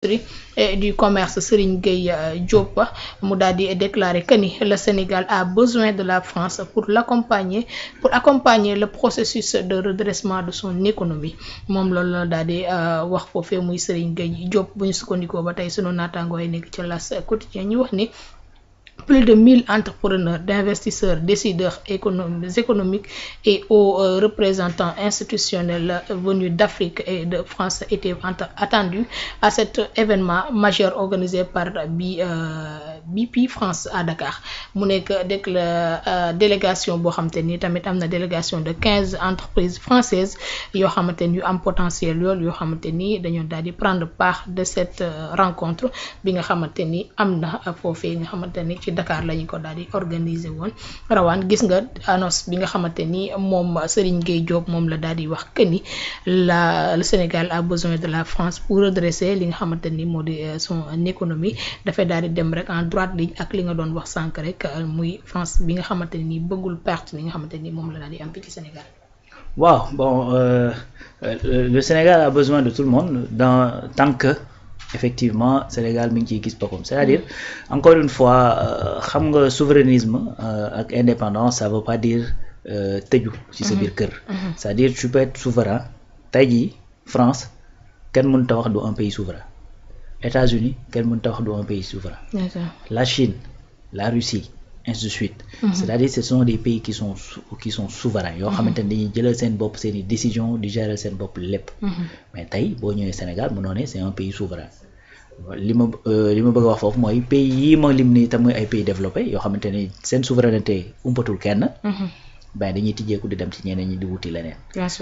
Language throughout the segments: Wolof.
et du commerce Serigne Gueye Diop mu daal di déclarer que ni le Sénégal a besoin de la France pour accompagner le processus de redressement de son économie moom loolu la daal di wax foofee muy Serigne Gueye Diop bu ñu sukkandikoo ba tey sunu naataangoo yi nekk ci L'As quotidien ñu wax ni plus de 1000 entrepreneurs, d'investisseurs, décideurs économiques et hauts représentants institutionnels venus d'Afrique et de France étaient attendus à cet événement majeur organisé par BP France à Dakar. Mu nekk délégation boo xamante ni tamit am na délégation de 15 entreprises françaises yoo xamante ni yu am potentiel lool yoo xamante ni dañoo daal di prendre part de cette rencontre bi nga xamante ni am na foofee nga xamante ni ci Dakar lañu ko daal di organiser woon rawaan gis nga annonce bi nga xamante ni moom Serigne Gueye Diop moom la daal di wax que ni le Sénégal a besoin de la France pour redresser li nga xamante ni moo di son économie dafay daal di dem rek en droite ligne ak li nga doon wax sànq rek muy France bi nga xamante ni bëggul perte li nga xamante ni moom la daal di am fii ci Sénégal. Waaw bon le Sénégal a besoin de tout le monde tant que effectivement Sénégal mi ngi ciy gis boppam c'est-à-dire encore une fois xam nga souverainisme ak indépendance ça veut pas dire tëju ci sa biir kër. C'est-à-dire tu peux être souverain tey jii France kenn mënut a wax du un pays souverain États-Unis kenn mënut a wax du un pays souverain. La Chine la Russie ainsi de suite. C'est-à-dire ce sont des pays qui sont souverains yoo xamante ne dañuy jëlal seen bopp seen i décision di gérer seen bopp lépp. Mais tey boo ñëwee Sénégal mënoo ne c'est un pays souverain li ma bëgg a wax foofu mooy pays yi ma lim nii tam muy ay pays développés yoo xamante ni seen souveraineté umpatul kenn. Ben dañuy tijjeeku di dem ci ñeneen ñi di wuti leneen.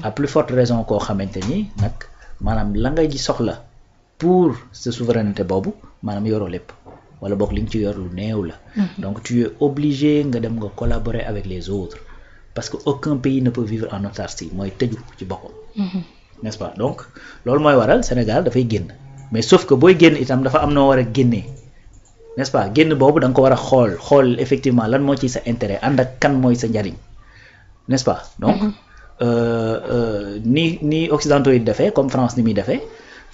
À plus forte raison koo xamante ni nag maanaam la nga ji soxla pour sa souveraineté boobu maanaam yoroo lépp. wala boog li nga ci yor lu néew la. Donc tu es obligé nga dem nga collaborer avec les autres parce que aucun pays ne peut vivre en autarcie mooy tëju ci boppam. N'est-ce pas donc loolu mooy waral Sénégal dafay génn mais sauf que booy génn itam dafa am noo war a génnee n'est-ce pas génn boobu da nga ko war a xool effectivement lan moo ci sa intérêt ànd ak kan mooy sa njariñ n'est-ce pas donc ni occidentaux yi defee comme France ni muy defee.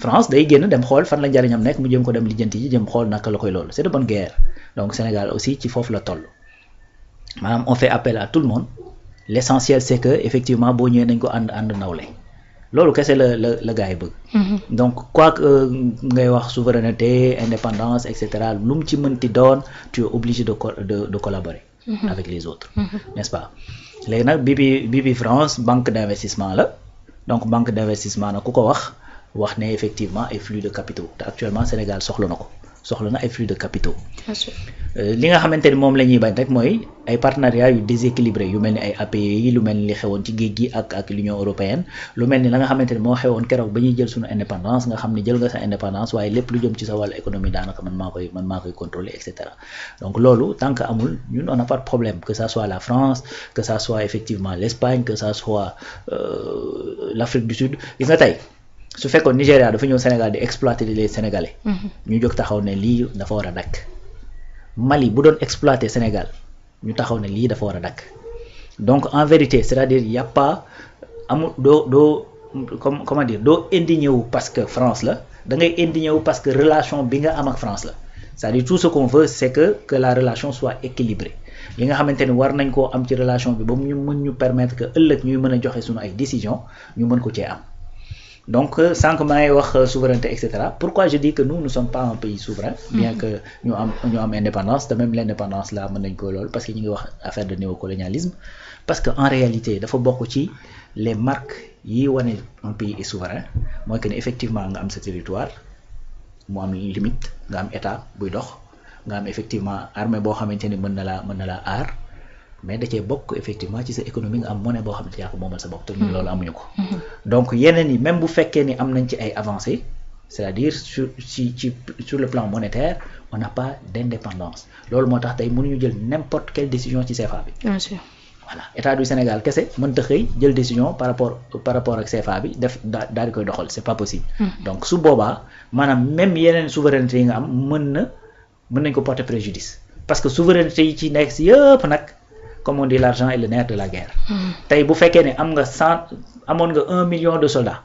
France day génn dem xool fan la njariñam nekk mu jëm ko dem lijjanti ji jëm xool naka la koy loolu c'est de bonne guerre donc Sénégal aussi ci foofu la toll maanaam on fait appel à tout le monde l'essentiel c'est que effectivement boo ñëwee nañ ko ànd nawle loolu kese la gars yi bëgg. Donc quoi que ngay wax souveraineté indépendance et cetera lu mu ci mënti doon tu es obligé de collaborer. Avec les autres. N'est-ce pas léegi nag BP France banque d'investissement la donc banque d'investissement nag ku ko wax ne effectivement ay flux de capitaux te actuellement Sénégal soxla na ay flux de capitaux. Li nga xamante ni moom la ñuy bañ rek mooy ay partenariats yu déséquilibré yu mel ni ay APE yi lu mel ni li xewoon ci géej gi ak l'Union européenne lu mel ni la nga xamante ni moo xewoon keroog ba ñuy jël suñu indépendance nga xam ne jël nga sa indépendance waaye lépp lu jëm ci sa wàllu économie daanaka man maa koy contrôler et cetera donc loolu tant que amul ñun on n'a pas de problème que ça soit la France que ça soit effectivement l'Espagne que ça soit l'Afrique du Sud gis nga tey su fekkoon Nigéria dafa ñëw Sénégal di exploiter les Sénégalais. ñu jóg taxaw ne lii dafa war a dakk Mali bu doon exploiter Sénégal ñu taxaw ne lii dafa war a dakk donc en vérité c'est-à-dire y a pas amul doo comment dire doo indigné wu parce que France la da ngay indigné wu parce que relation bi nga am ak France la c'est-à-dire tout ce qu'on veut c'est que la relation soit équilibrée li nga xamante ni war nañ koo am ci relation bi ba mu mën ñu permettre que ëllëg ñuy mën a joxe suñu ay décisions ñu mën ko cee am. Donc sànq maa ngi wax souveraineté et cetera pourquoi je dis que nous ne sommes pas un pays souverain bien que ñu am indépendance de même l'indépendance là mën nañ ko loolu parce que ñu ngi wax affaire de néocolonialisme parce que en réalité dafa bokk ci les marques yi wane un pays est souverain mooy que ne effectivement nga am sa territoire mu am limite nga am état buy dox nga am effectivement armée boo xamante ni mën na laa aar mais da cee bokk effectivement ci sa économie nga am monnaie boo xamante yaa ko moomal sa bopp te ñun loolu amuñu ko. Donc yeneen yi même bu fekkee ni am nañ ci ay avancées c'est-à-dire sur le plan monétaire on n'a pas d'indépendance loolu moo tax tey mënuñu jël n'importe quelle décision ci CFA bi. Bien sûr. Voilà état du Sénégal kese mënta xëy jël décision par rapport ak CFA bi def daal di koy doxal c'est pas possible. Donc su boobaa maanaam même yeneen souveraineté yi nga am mën nañ ko porter préjudice parce que souveraineté yi ci nekk si yëpp nag. Comme on dit l'argent est le nerf de la guerre. Tey bu fekkee ne amoon nga 1 million de soldats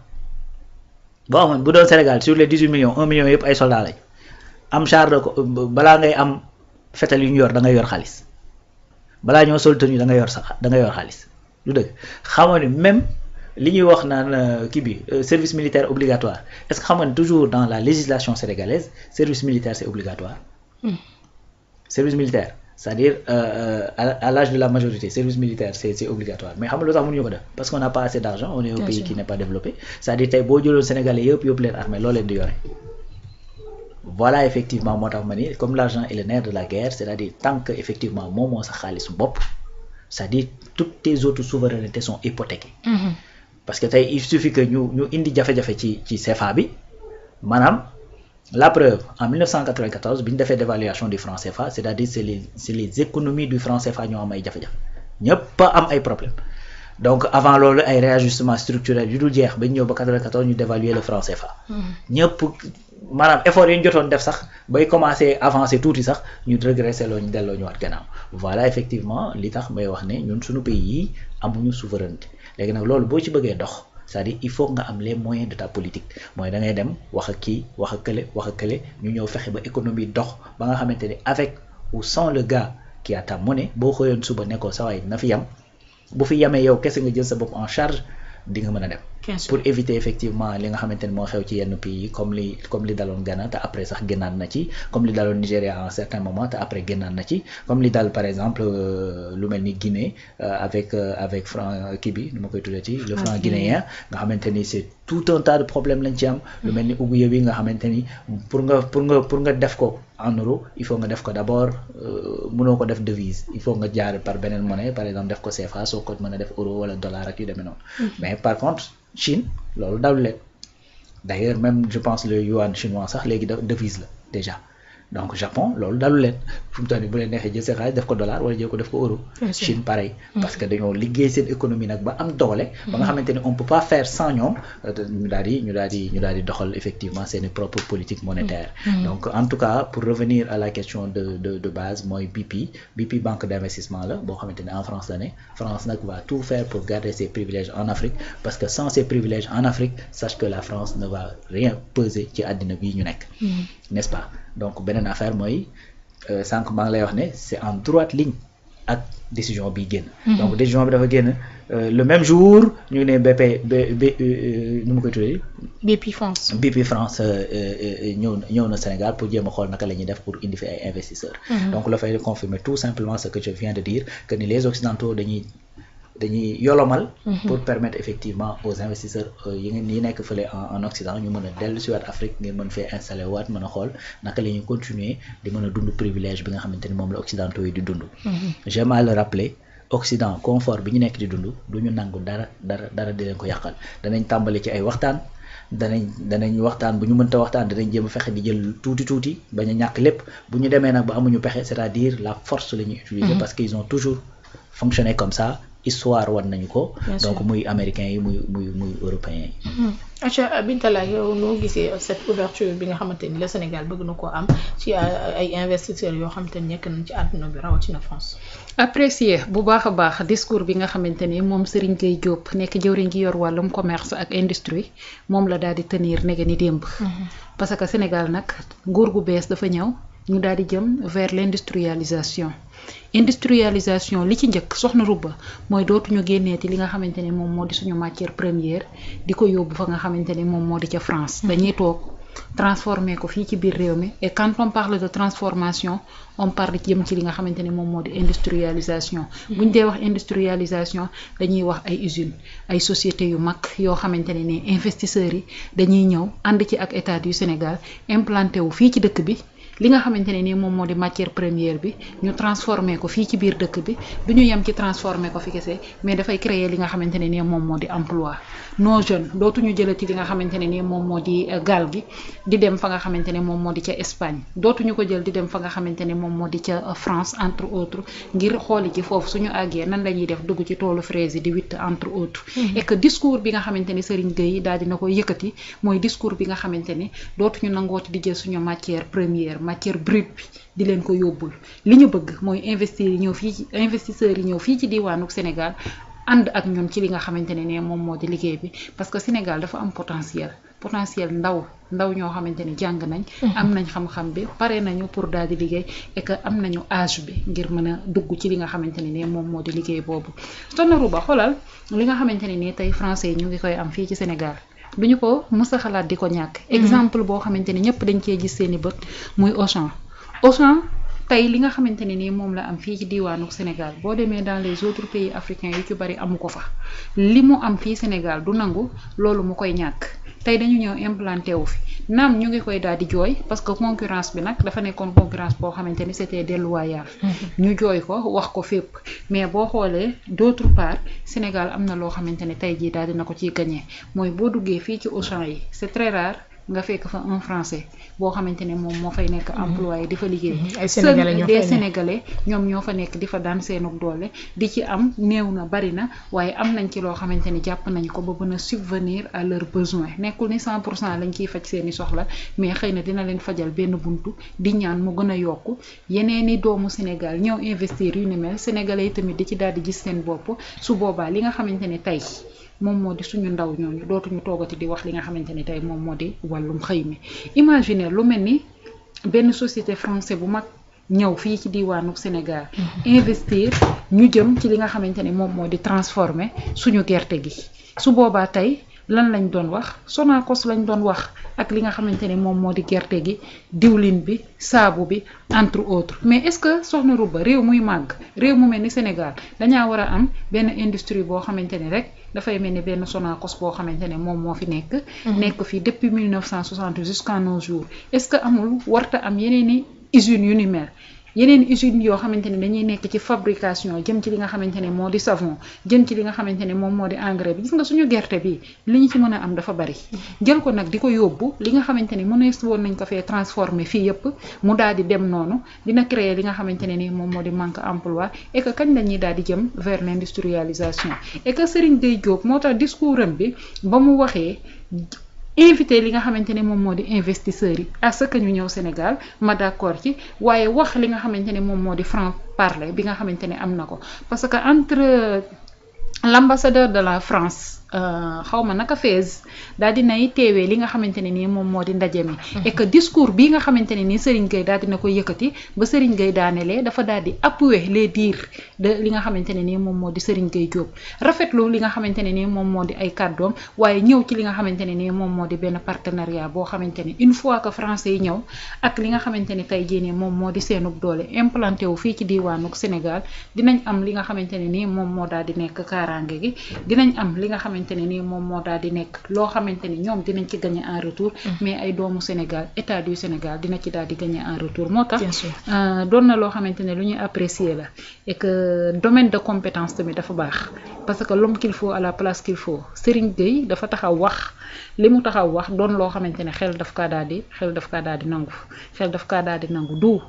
boo amoon bu doon Sénégal sur les 18 millions 1 million yëpp ay soldats lañ am char de balaa ngay am fetal yu ñu yor da ngay yor xaalis balaa ñoo sol tenue da nga yor xaalis lu dëgg xamoo ne même li ñuy wax naan kii bi service militaire obligatoire est-ce que xamoo ne toujours dans la législation sénégalaise service militaire c'est obligatoire. Service militaire c'est-à-dire à l'âge de la majorité service militaire c'est obligatoire mais xam nga lu tax mënuñu ko def parce qu'on n'a pas assez d'argent on est un pays qui n'est pas développé c'est-à-dire tey boo jëloon Sénégalais yëpp leen armée loo leen di yore voilà effectivement moo tax ma ni comme l'argent est le nerf de la guerre c'est-à-dire tant que effectivement moom moo sa xaalisu bopp c'est-à-dire toutes tes autres souverainetés sont hypothéquées. Parce que tey il suffit que ñu indi jafe-jafe ci CFA bi maanaam la preuve en 1994 bi ñu defee dévaluation du franc CFA c'est-à-dire c'est les économies du franc CFA ñoo am ay jafe-jafe ñëpp am ay problèmes donc avant loolu ay réajustement structurel yu dul jeex ba ñu ñëw ba 94 ñu dévaluer le franc CFA. ñëpp maanaam effort yi ñu jotoon def sax bay commencer avancer tuuti sax ñu régresser loo ñu delloo ñu waat gannaaw voilà effectivement li tax may wax ne ñun suñu pays yi amuñu souveraineté léegi nag loolu boo ci bëggee dox c'est-à-dire il faut nga am les moyens de ta politique mooy da ngay dem wax ak kii wax ak kële ñu ñëw fexe ba économie dox ba nga xamante ni avec ou sans le gars qui a ta monnaie boo xëyoon suba nekkoo sa waay na fi yam bu fi yamee yow kese nga jël sa bopp en charge di nga mën a dem. pour éviter effectivement li nga xamante ni moo xew ci yenn pays yi comme li daloon Ghana te après sax génnaat na ci comme li daloon Nigéria à un certain moment te après génnaat na ci comme li dal par exemple lu mel ni Guinée avec franc kii bi nu ma koy tuddee ci le franc guinéen nga xamante ni c'est tout un tas de problèmes lañ ci am lu mel ni Ougouye bi nga xamante ni pour nga def ko en euro il faut nga def ko d'abord mënoo ko def devise il faut nga jaar par beneen monnaie par exemple def ko CFA soo ko mën a def euro wala dollar ak yu demee noonu mais par contre Chine loolu dalu leen d'ailleurs même je pense le yuan chinois sax léegi devise la déjà donc Japon loolu dalu leen fu mu toll nii bu leen neexee jël seen xaalis def ko dollar wala jël ko def ko euro. Chine pareil. parce que dañoo liggéey seen économie nag ba am doole. ba nga xamante ni on peut pas faire sans ñoom ñu daal di doxal effectivement seen propre politique monétaire. donc en tout cas pour revenir à la question de base mooy BP banque d'investissement la boo xamante ni en France la ne France nag va tout faire pour garder ses privilèges en Afrique parce que sans ses privilèges en Afrique sache que la France ne va rien peser ci àddina bii ñu nekk. n'est-ce pas donc beneen affaire mooy sànq maa ngi lay wax ne c'est en droite ligne ak décision bi génn. donc décision bi dafa génn le même jour ñu ne nu mu koy tuddee. BP France ñëw na Sénégal pour jéem a xool naka la ñuy def pour indi fi ay investisseurs. donc la fay confirmer tout simplement ce que je viens de dire que ni les occidentaux dañuy yolomal pour permettre effectivement aux investisseurs yi nekk fële en Occident ñu mën a dellu si waat Afrique ngir mën fee installé waat mën a xool naka la ñuy continuer di mën a dund privilège bi nga xamante ni moom la occidentaux yi di dund. j'aime à le rappeler Occident confort bi ñu nekk di dund du ñu nangu dara di leen ko yàqal danañ tàmbali ci ay waxtaan danañ waxtaan bu ñu mënta waxtaan danañ jéem a fexe di jël tuuti bañ a ñàkk lépp bu ñu demee nag ba amuñu pexe c'est-à-dire la force la ñuy utiliser parce qu'ils ont toujours fonctionné comme ça. histoire war nañu ko. donc muy américains yi muy européens yi. Acha Bintala yow noo gisee cette ouverture bi nga xamante ni le Sénégal bëgg na koo am ci ay investisseurs yoo xamante ni nekk nañ ci àdduna bi rawatina France. apprécier bu baax a baax discours bi nga xamante ni moom Serigne Gueye Diop nekk jëwriñ gi yor wàllum commerce ak industrie moom la daal di tenir nege ni démb. parce que Sénégal nag nguur gu bees dafa ñëw ñu daal di jëm vers l'industrialisation. industrialisation li ci njëkk soxna Ruba mooy dootuñu génneeti li nga xamante ne moom moo di suñu matière première di ko yóbbu fa nga xamante ne moom moo di ca France dañuy toog transformer ko fii ci biir réew mi et quand on parle de transformation on parle jëm ci li nga xamante ne moom moo di industrialisation buñ dee wax industrialisation dañuy wax ay usines ay sociétés yu mag yoo xamante ne ne investisseurs yi dañuy ñëw ànd ci ak état du Sénégal implanté wu fii ci dëkk bi li nga xamante ne nii moom moo di matière première bi ñu transformer ko fii ci biir dëkk bi du ñu yem ci transformer ko fi kese mais dafay créer li nga xamante ne nii moom moo di emploi nos jeunes dootuñu jëlati li nga xamante ne nii moom moo di gaal gi di dem fa nga xamante ne moom moo di ca Espagne dootuñu ko jël di dem fa nga xamante ne moom moo di ca France entre autres ngir xooli ci foofu suñu àggee nan la ñuy def dugg ci toolu fraise yi di witt entre autres et que discours bi nga xamante ne Serigne Gueye daal dina ko yëkkati mooy discours bi nga xamante ne dootuñu nangooti di jël suñu matière première matière brute bi di leen ko yóbbul li ñu bëgg mooy investisseurs yi ñëw fii ci diwaanu Sénégal ànd ak ñun ci li nga xamante ne moom moo di liggéey bi parce que Sénégal dafa am potentiel potentiel ndaw ñoo xamante ni jàng nañ am nañ xam-xam bi pare nañu pour daal di liggéey et que am nañu âge bi ngir mën a dugg ci li nga xamante ne nii moom moo di liggéey boobu. Soxna Rouba xoolal li nga xamante ne nii tey français yi ñu ngi koy am fii ci Sénégal duñu ko mës a xalaat di ko ñàkk. exemple boo xamante ni ñëpp dañ cee gis seeni bët muy Auchan tey li nga xamante ne nii moom la am fii ci diwaanu Sénégal boo demee dans les autres pays africains yu ci bari amu ko fa li mu am fii Sénégal du nangu loolu mu koy ñàkk tey dañu ñëw implanté wu fi naam ñu ngi koy daal di jooy parce que concurrence bi nag dafa nekkoon concurrence boo xamante ni c'était déloyal ñu jooy ko wax ko fépp mais boo xoolee d'autre part Sénégal am na loo xamante ne tey jii daal dina ko ciy gagné mooy boo duggee fii ci Auchan yi c'est très rare nga fekk fa un français boo xamante ne moom moo fay nekk employé di fa liggéey des sénégalais ñoom ñoo fa nekk di fa daan seenug doole di ci am néew na bari na waaye am nañ ci loo xamante ni jàpp nañ ko ba mën a subvenir à leurs besoins nekkul ni 100% lañ ciy faj seeni soxla mais xëy na dina leen fajal benn buntu di ñaan mu gën a yokku yeneeni doomu Sénégal ñëw investir yu ni mel sénégalais yi tamit di ci daal di gis seen bopp su boobaa li nga xamante ne tey moom moo di suñu ndaw ñooñu dootuñu toogati di wax li nga xamante ni tey moom moo di wàllum xëy mi imaginer lu mel ni benn société français bu mag ñëw fii ci diwaanu Sénégal investir ñu jëm ci li nga xamante ni moom moo di transformer suñu gerte gi su boobaa tey lan lañ doon wax Sonacos lañ doon wax ak li nga xamante ni moom moo di gerte gi diwlin bi saabu bi entre autres mais est-ce que Soxna Rouba réew muy màgg réew mu mel ni Sénégal dañaa war a am benn industrie boo xamante ni rek dafay mel ni benn Sonacos boo xamante ne moom moo fi nekk fii depuis 1960 jusqu'à nos jours est-ce que amul warta am yeneeni usines yu ni mel yeneen usines yoo xamante ne dañuy nekk ci fabrication jëm ci li nga xamante ne moo di savon jëm ci li nga xamante ne moom moo di engrais bi gis nga suñu gerte bi li ñu ci mën a am dafa bari jël ko nag di ko yóbbu li nga xamante ne mënees woon nañ ko fee transformer fii yëpp mu daal di dem noonu dina créer li nga xamante ne ni moom moo di manque emploi et que kañ lañuy daal di jëm vers l'industrialisation et que Serigne Gueye Diop moo tax discours am bi ba mu waxee invité li nga xamante ne moom moo di investisseurs yi à ce que ñu ñëw Sénégal ma d'accord ci waaye wax li nga xamante ne moom moo di franc parler bi nga xamante ne am na ko parce que entre l'ambassadeur de la France xawma naka Fès daal dinay teewee li nga xamante ne nii moom moo di ndaje mi et que discours bii nga xamante ne nii Serigne Gueye daal dina ko yëkkati ba Serigne Gueye daanelee dafa daal di appuyer les dires de li nga xamante ne nii moom moo di Serigne Gueye Diop rafetlu li nga xamante ne nii moom moo di ay kàddoom waaye ñëw ci li nga xamante ne nii moom moo di benn partenariat boo xamante ni une fois que français yi ñëw ak li nga xamante ni tey jii nii moom moo di seenug doole implanté wu fii ci diwaanug Sénégal dinañ am li nga xamante ne nii moom moo daal di nekk kaaraange gi dinañ am li nga xamante ne nii moom moo daal di nekk loo xamante ni ñoom dinañ ci gagner en retour mais ay doomu Sénégal état du Sénégal dina ci daal di gagner en retour moo tax doon na loo xamante ne lu ñuy apprécier la et que domaine de compétence tamit dafa baax parce que l'homme qu'il faut à la place qu'il faut Serigne Gueye dafa taxaw wax li mu taxaw wax doon loo xamante ne xel daf kaa daal di nangu du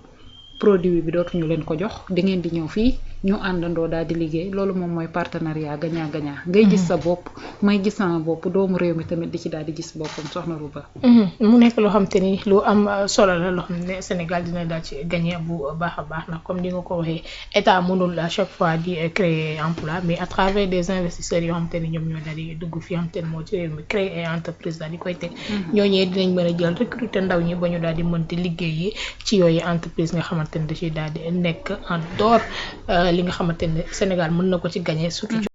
produit bi dootuñu leen ko jox da ngeen di ñëw fii ñu àndandoo daal di liggéey loolu moom mooy partenariat gagnant gagnant ngay gis sa bopp may gis sama bopp doomu réew mi tamit di ci daal di gis boppam Soxna Rouba mu nekk loo xam te ni lu am solo la loo xam ne Sénégal dina daal ci gagné bu baax a baax nag comme ni nga ko waxee état mënul à chaque fois di créer emploi mais à travers des investisseurs yoo xam te ni ñoom ñoo daal di dugg fi xam te ni moo ci réew mi créer ay entreprise daal di koy teg ñooñee dinañ mën a jël recruter ndaw ñi ba ñu daal di mënti liggéey yi ci yooyu entreprise nga xamante ni da ciy daal di nekk en dehors li nga xamante ne Sénégal mën na ko ci gagné surtout